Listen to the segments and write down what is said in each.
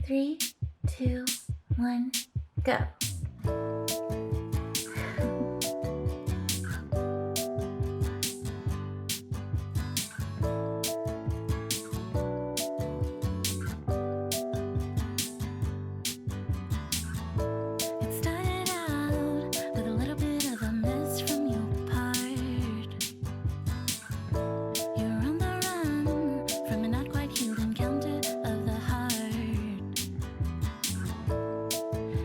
Three, two, one, go. It started out with a little bit of a mess from your part. You're on the run from a not quite healed encounter of the heart.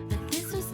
But this was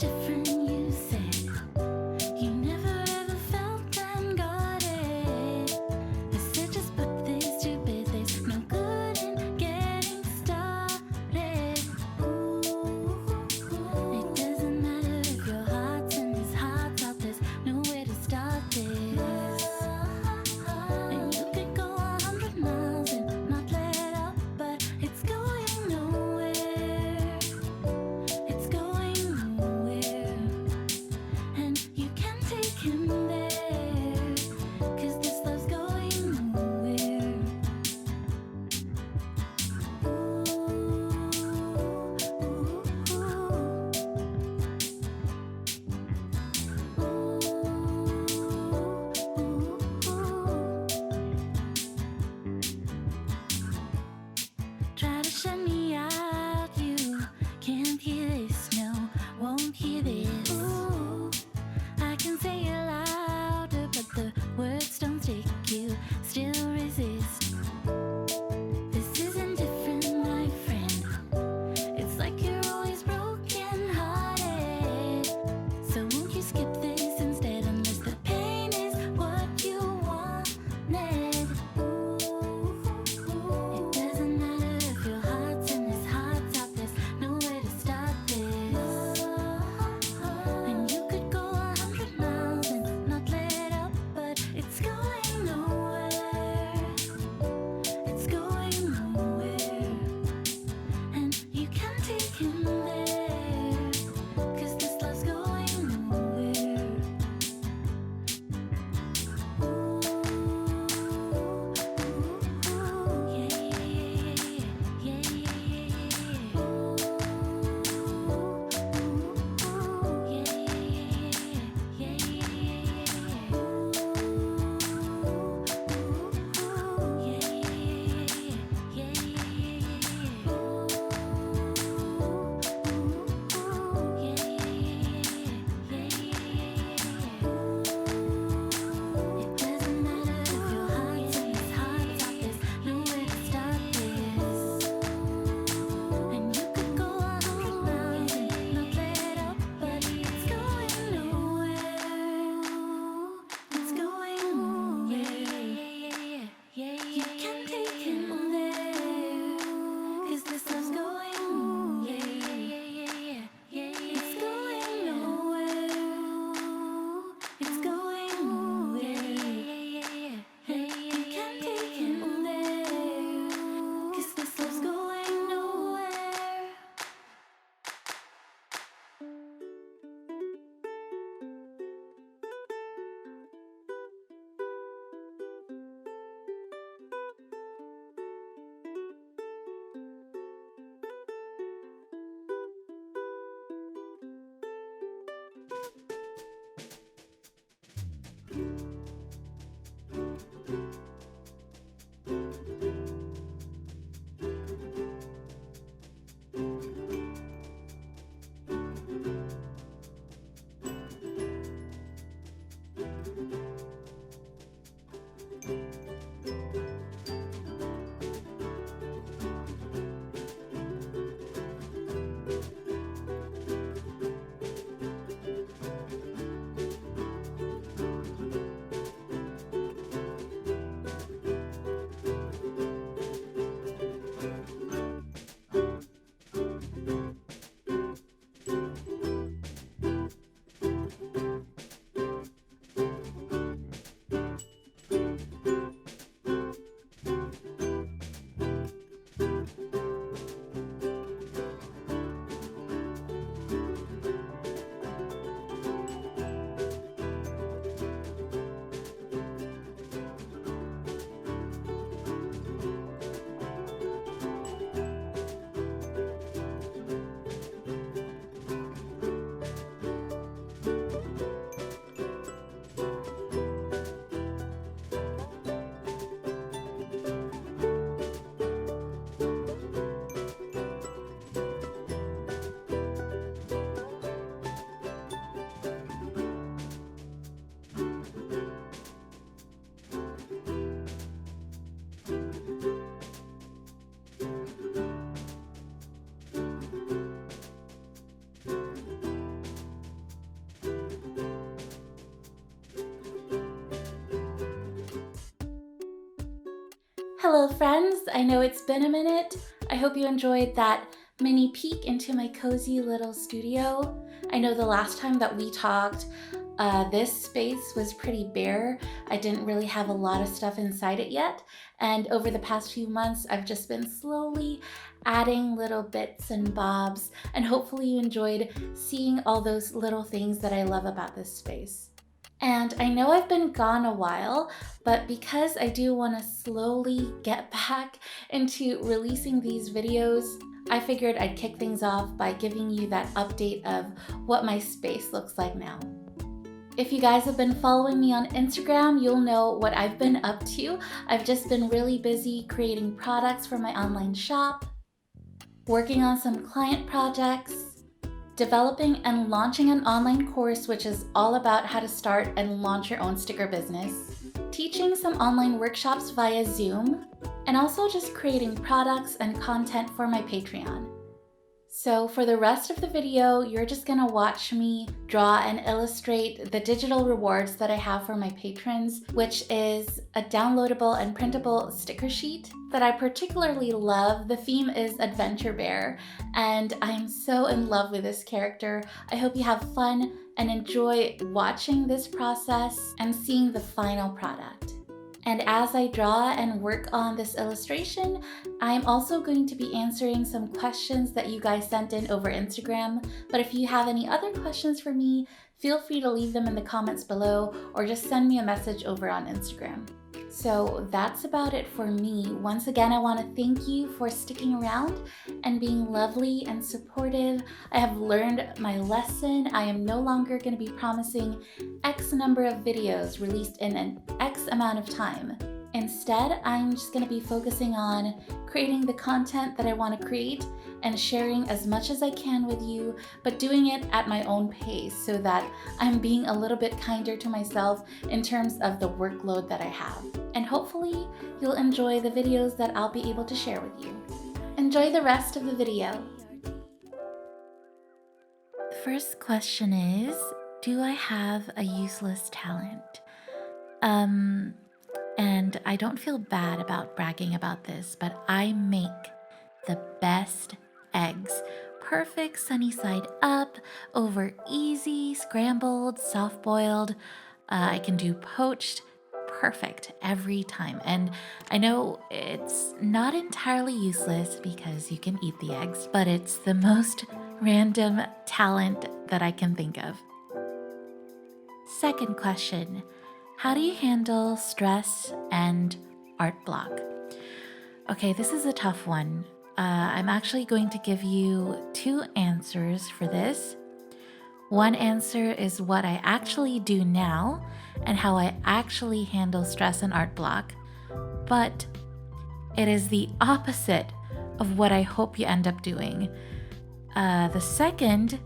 Hello friends, I know it's been a minute. I hope you enjoyed that mini peek into my cozy little studio. I know the last time that we talked, this space was pretty bare. I didn't really have a lot of stuff inside it yet, and over the past few months, I've just been slowly adding little bits and bobs, and hopefully you enjoyed seeing all those little things that I love about this space. And I know I've been gone a while, but because I do want to slowly get back into releasing these videos, I figured I'd kick things off by giving you that update of what my space looks like now. If you guys have been following me on Instagram, you'll know what I've been up to. I've just been really busy creating products for my online shop, working on some client projects, developing and launching an online course which is all about how to start and launch your own sticker business, teaching some online workshops via Zoom, and also just creating products and content for my Patreon. So for the rest of the video, you're just gonna watch me draw and illustrate the digital rewards that I have for my patrons, which is a downloadable and printable sticker sheet that I particularly love. The theme is Adventure Bear, and I'm so in love with this character. I hope you have fun and enjoy watching this process and seeing the final product. And as I draw and work on this illustration, I'm also going to be answering some questions that you guys sent in over Instagram. But if you have any other questions for me, feel free to leave them in the comments below or just send me a message over on Instagram. So that's about it for me. Once again, I want to thank you for sticking around and being lovely and supportive. I have learned my lesson. I am no longer going to be promising X number of videos released in an X amount of time. Instead, I'm just going to be focusing on creating the content that I want to create and sharing as much as I can with you, but doing it at my own pace so that I'm being a little bit kinder to myself in terms of the workload that I have. And hopefully you'll enjoy the videos that I'll be able to share with you. Enjoy the rest of the video. The first question is, do I have a useless talent? And I don't feel bad about bragging about this, but I make the best eggs. Perfect sunny side up, over easy, scrambled, soft boiled. I can do poached, perfect every time. And I know it's not entirely useless because you can eat the eggs, but it's the most random talent that I can think of. Second question. How do you handle stress and art block? Okay, this is a tough one. I'm actually going to give you two answers for this. One answer is what I actually do now and how I actually handle stress and art block, but it is the opposite of what I hope you end up doing. The second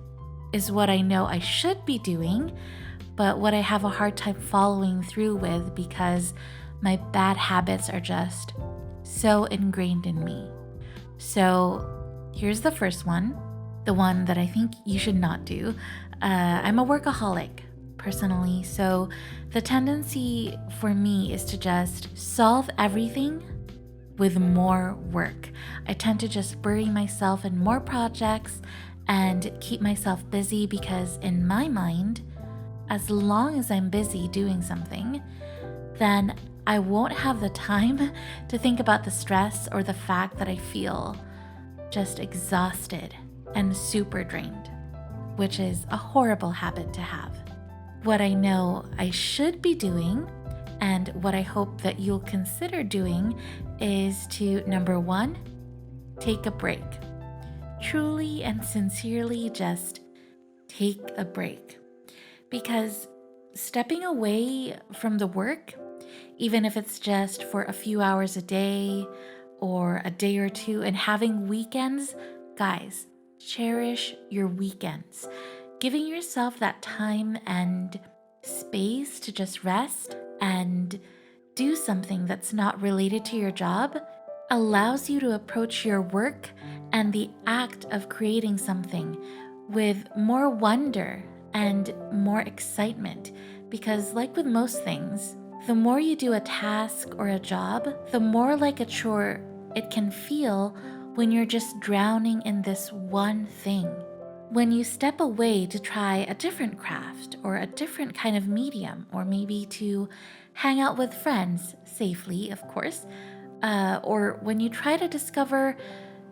is what I know I should be doing, but what I have a hard time following through with because my bad habits are just so ingrained in me. So here's the first one, the one that I think you should not do. I'm a workaholic personally, so the tendency for me is to just solve everything with more work. I tend to just bury myself in more projects and keep myself busy because in my mind, as long as I'm busy doing something, then I won't have the time to think about the stress or the fact that I feel just exhausted and super drained, which is a horrible habit to have. What I know I should be doing and what I hope that you'll consider doing is to, number one, take a break. Truly and sincerely just take a break. Because stepping away from the work, even if it's just for a few hours a day or a day or two, and having weekends, guys, cherish your weekends. Giving yourself that time and space to just rest and do something that's not related to your job allows you to approach your work and the act of creating something with more wonder and more excitement, because like with most things, The more you do a task or a job, the more like a chore it can feel when you're just drowning in this one thing. When you step away to try a different craft or a different kind of medium, or maybe to hang out with friends, safely, of course, or when you try to discover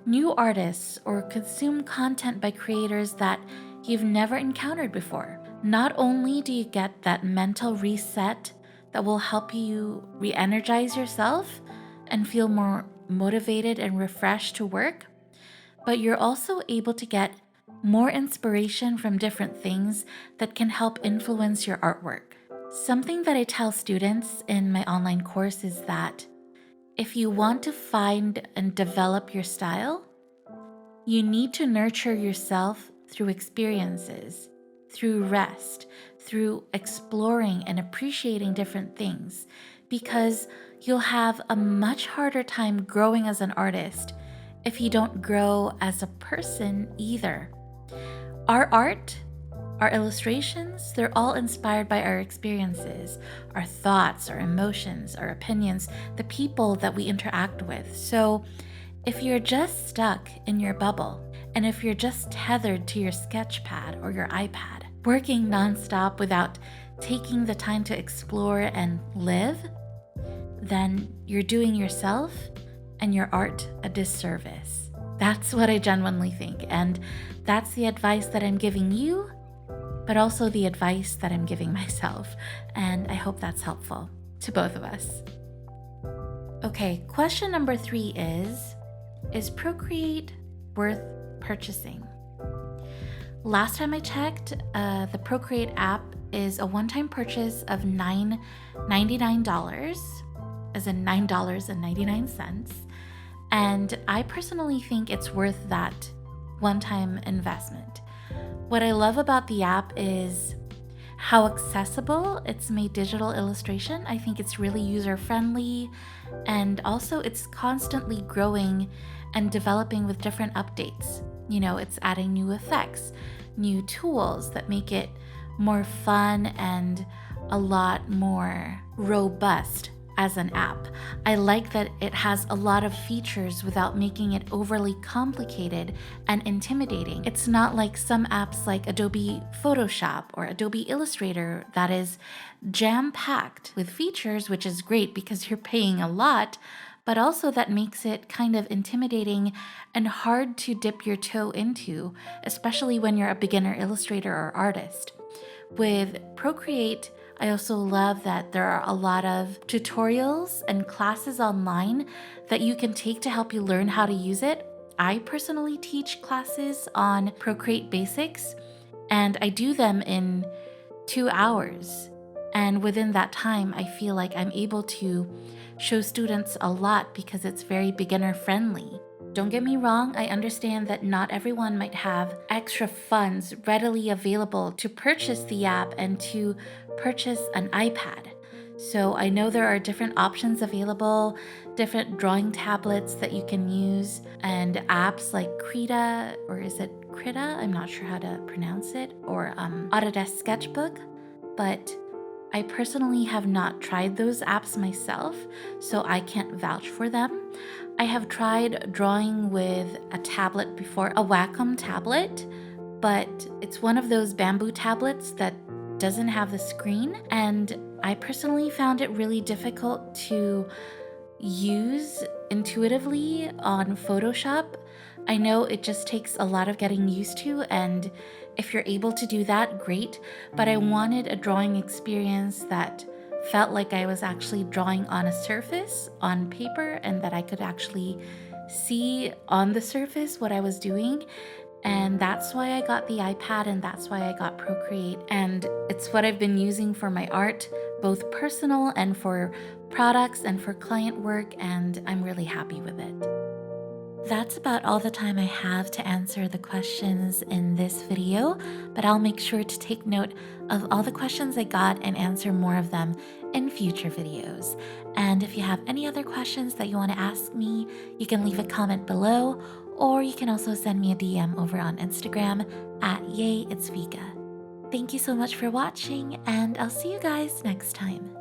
new artists or consume content by creators that you've never encountered before, not only do you get that mental reset that will help you re energize yourself and feel more motivated and refreshed to work, but you're also able to get more inspiration from different things that can help influence your artwork. Something that I tell students in my online course is that if you want to find and develop your style, you need to nurture yourself through experiences, through rest, through exploring and appreciating different things, because you'll have a much harder time growing as an artist if you don't grow as a person either. Our art, our illustrations, they're all inspired by our experiences, our thoughts, our emotions, our opinions, the people that we interact with. So if you're just stuck in your bubble, and if you're just tethered to your sketch pad or your iPad, working nonstop without taking the time to explore and live, then you're doing yourself and your art a disservice. That's what I genuinely think, and that's the advice that I'm giving you, but also the advice that I'm giving myself, and I hope that's helpful to both of us. Okay, question number 3 is Procreate worth purchasing? Last time I checked, the Procreate app is a one-time purchase of $9.99, as in $9.99. And I personally think it's worth that one-time investment. What I love about the app is how accessible it's made digital illustration. I think it's really user-friendly, and also it's constantly growing and developing with different updates. You know, it's adding new effects, new tools that make it more fun and a lot more robust as an app. I like that it has a lot of features without making it overly complicated and intimidating. It's not like some apps like Adobe Photoshop or Adobe Illustrator that is jam-packed with features, which is great because you're paying a lot, but also that makes it kind of intimidating and hard to dip your toe into, especially when you're a beginner illustrator or artist. With Procreate, I also love that there are a lot of tutorials and classes online that you can take to help you learn how to use it. I personally teach classes on Procreate Basics, and I do them in 2 hours. And within that time, I feel like I'm able to show students a lot because it's very beginner friendly. Don't get me wrong, I understand that not everyone might have extra funds readily available to purchase the app and to purchase an iPad. So I know there are different options available, different drawing tablets that you can use, and apps like Krita, or is it Krita? I'm not sure how to pronounce it, or Autodesk Sketchbook, but I personally have not tried those apps myself, so I can't vouch for them. I have tried drawing with a tablet before, a Wacom tablet, but it's one of those bamboo tablets that doesn't have the screen, and I personally found it really difficult to use intuitively on Photoshop. I know it just takes a lot of getting used to, and if you're able to do that, great, but I wanted a drawing experience that felt like I was actually drawing on a surface on paper and that I could actually see on the surface what I was doing. And that's why I got the iPad, and that's why I got Procreate. And it's what I've been using for my art, both personal and for products and for client work, and I'm really happy with it. That's about all the time I have to answer the questions in this video, but I'll make sure to take note of all the questions I got and answer more of them in future videos. And if you have any other questions that you want to ask me, you can leave a comment below, or you can also send me a DM over on Instagram at YayIt'sVika. Thank you so much for watching, and I'll see you guys next time.